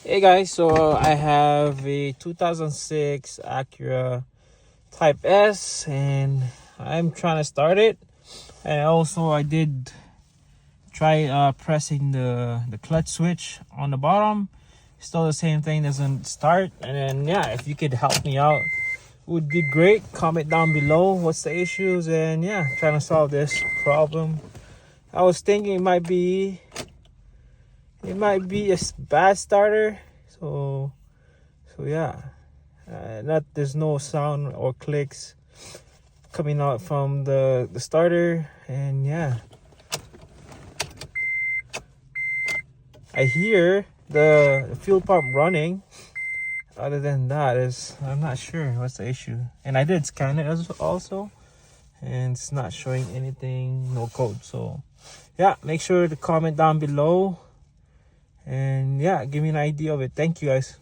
Hey guys, so I have a 2006 Acura Type S and I'm trying to start it. And also I did try pressing the clutch switch on the bottom. Still the same thing, doesn't start. And then yeah, if you could help me out, would be great. Comment down below what's the issues, and yeah, trying to solve this problem. I was thinking it might be a bad starter, so yeah, not there's no sound or clicks coming out from the starter. And yeah, I hear the fuel pump running. Other than that, I'm not sure what's the issue. And I did scan it also, and it's not showing anything, no code. So yeah, make sure to comment down below, and yeah, give me an idea of it. Thank you guys.